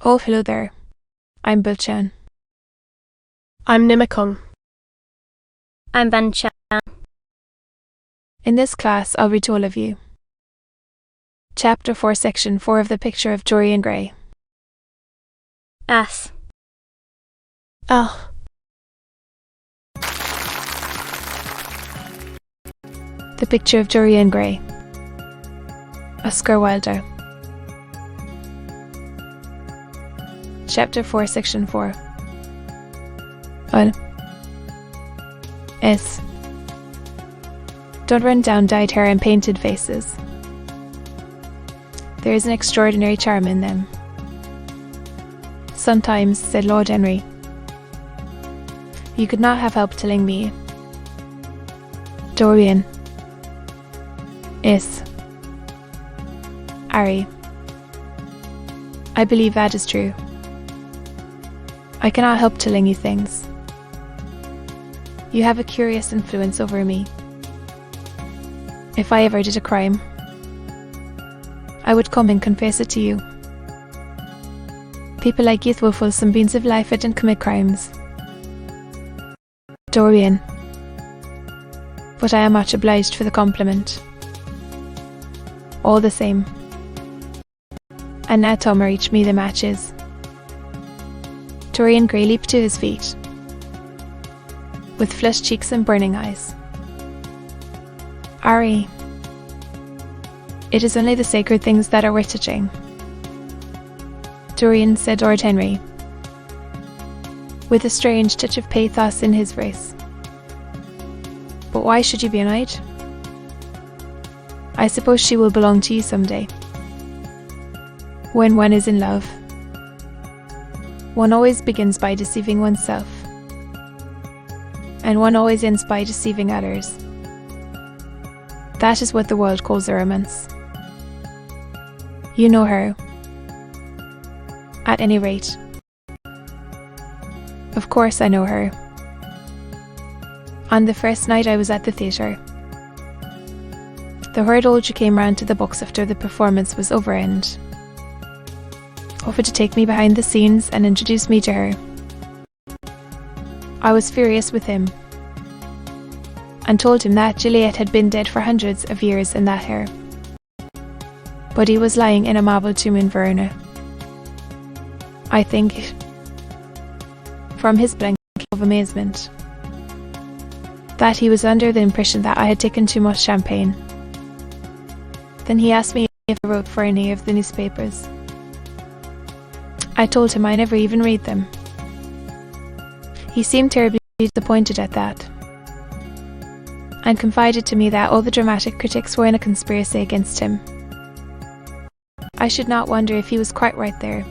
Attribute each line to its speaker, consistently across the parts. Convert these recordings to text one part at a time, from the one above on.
Speaker 1: Oh, hello there. I'm Bilchan.
Speaker 2: I'm Nimacung.
Speaker 3: I'm Banchan.
Speaker 1: In this class, I'll read to all of you. Chapter 4, Section 4 of the picture of Dorian Gray.
Speaker 3: As.
Speaker 2: Ah.
Speaker 1: The picture of Dorian Gray. Oscar Wilde. Chapter 4, Section 4. S. Don't run down dyed hair and painted faces. There is an extraordinary charm in them. Sometimes, said Lord Henry, you could not have helped telling me. Dorian. Is. Harry. I believe that is true. I cannot help telling you things. You have a curious influence over me. If I ever did a crime, I would come and confess it to you. People like you with fulsome beans of life didn't commit crimes. Dorian. But I am much obliged for the compliment. All the same. And now Tom reached me the matches. Dorian Gray leaped to his feet, with flushed cheeks and burning eyes. Harry, it is only the sacred things that are worth touching. Dorian, said Lord Henry, with a strange touch of pathos in his voice. But why should you be annoyed? I suppose she will belong to you someday. When one is in love, one always begins by deceiving oneself, and one always ends by deceiving others. That is what the world calls a romance. You know her. At any rate. Of course I know her. On the first night I was at the theatre, the herd old came round to the box after the performance was over and offered to take me behind the scenes and introduce me to her. I was furious with him and told him that Juliet had been dead for hundreds of years in that hair, but he was lying in a marble tomb in Verona. I think, from his blank look of amazement, that he was under the impression that I had taken too much champagne. Then he asked me if I wrote for any of the newspapers. I told him I never even read them. He seemed terribly disappointed at that, and confided to me that all the dramatic critics were in a conspiracy against him. I should not wonder if he was quite right there.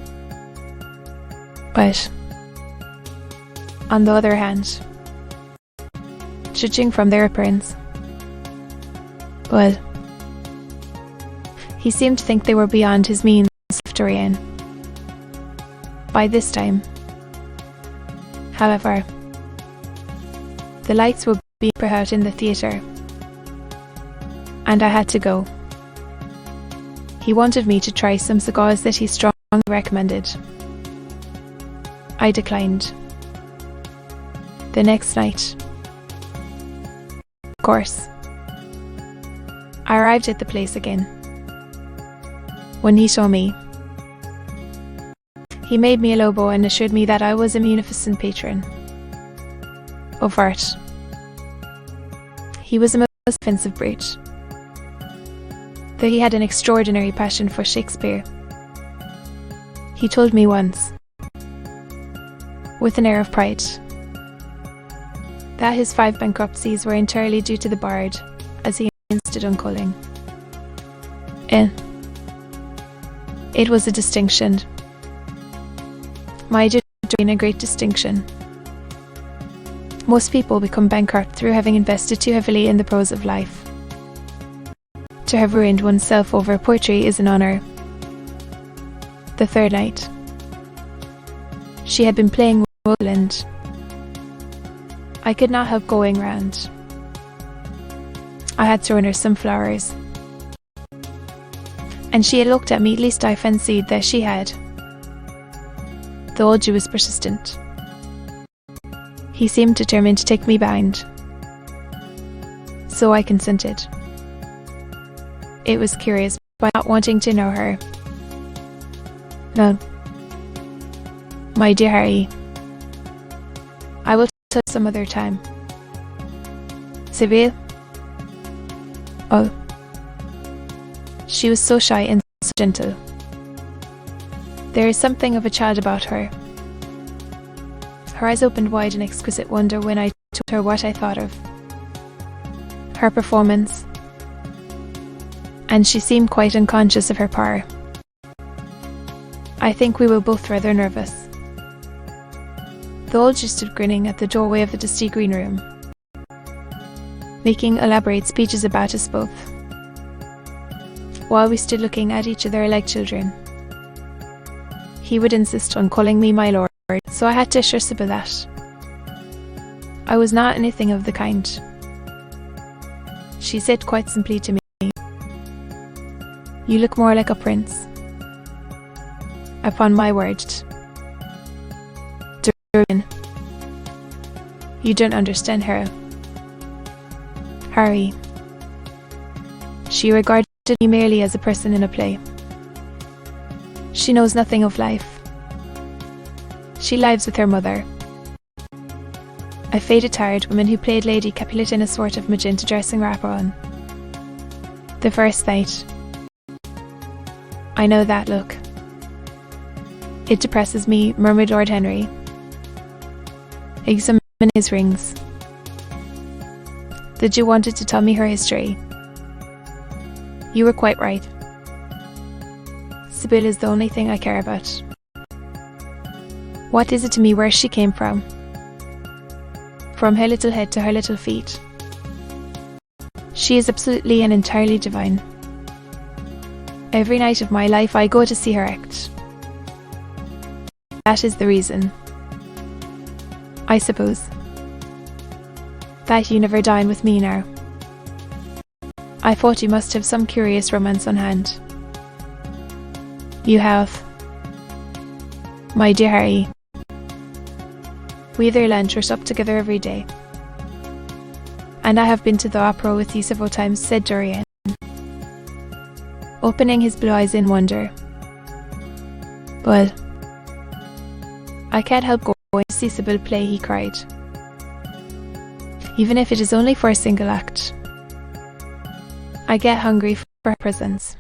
Speaker 1: But, on the other hand, judging from their appearance, well, he seemed to think they were beyond his means, Dorian. By this time, however, the lights were being put out in the theatre, and I had to go. He wanted me to try some cigars that he strongly recommended. I declined. The next night, of course, I arrived at the place again. When he saw me, he made me a low bow and assured me that I was a munificent patron of art. He was a most offensive brute, though he had an extraordinary passion for Shakespeare. He told me once, with an air of pride, that his 5 bankruptcies were entirely due to the bard, as he insisted on calling. It was a distinction. My Dorian, a great distinction. Most people become bankrupt through having invested too heavily in the prose of life. To have ruined oneself over poetry is an honour. The third night, she had been playing Wilde. I could not help going round. I had thrown her some flowers, and she had looked at me, at least I fancied that she had. The old Jew was persistent. He seemed determined to take me behind. So I consented. It was curious, by not wanting to know her. No. My dear Harry, I will tell you some other time. Sibyl? Oh. She was so shy and so gentle. There is something of a child about her. Her eyes opened wide in exquisite wonder when I told her what I thought of her performance, and she seemed quite unconscious of her power. I think we were both rather nervous. The old Jew stood grinning at the doorway of the dusty green room, making elaborate speeches about us both, while we stood looking at each other like children. He would insist on calling me my lord, so I had to assure Sybil that I was not anything of the kind. She said quite simply to me, "You look more like a prince." Upon my word. Dorian, you don't understand her. Harry. She regarded me merely as a person in a play. She knows nothing of life. She lives with her mother, a faded tired woman who played Lady Capulet in a sort of magenta dressing wrapper on the first night. I know that look. It depresses me, murmured Lord Henry, examining his rings. The Jew wanted to tell me her history. You were quite right. Sybil is the only thing I care about. What is it to me where she came from? From her little head to her little feet. She is absolutely and entirely divine. Every night of my life I go to see her act. That is the reason, I suppose, that you never dine with me now. I thought you must have some curious romance on hand. You have. My dear Harry, we either lunch or sup together every day. And I have been to the opera with you several times, said Dorian, opening his blue eyes in wonder. Well, I can't help going to see Sybil play, he cried. Even if it is only for a single act. I get hungry for her presence.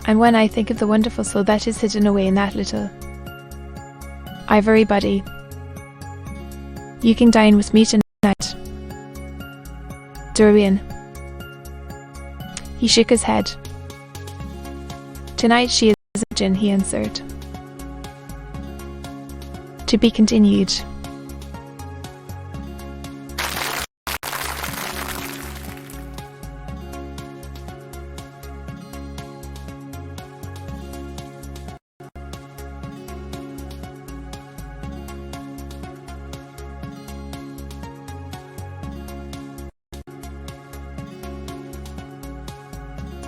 Speaker 1: And when I think of the wonderful soul that is hidden away in that little ivory body. You can dine with me tonight, Dorian. He shook his head. Tonight she is a virgin, he answered. To be continued.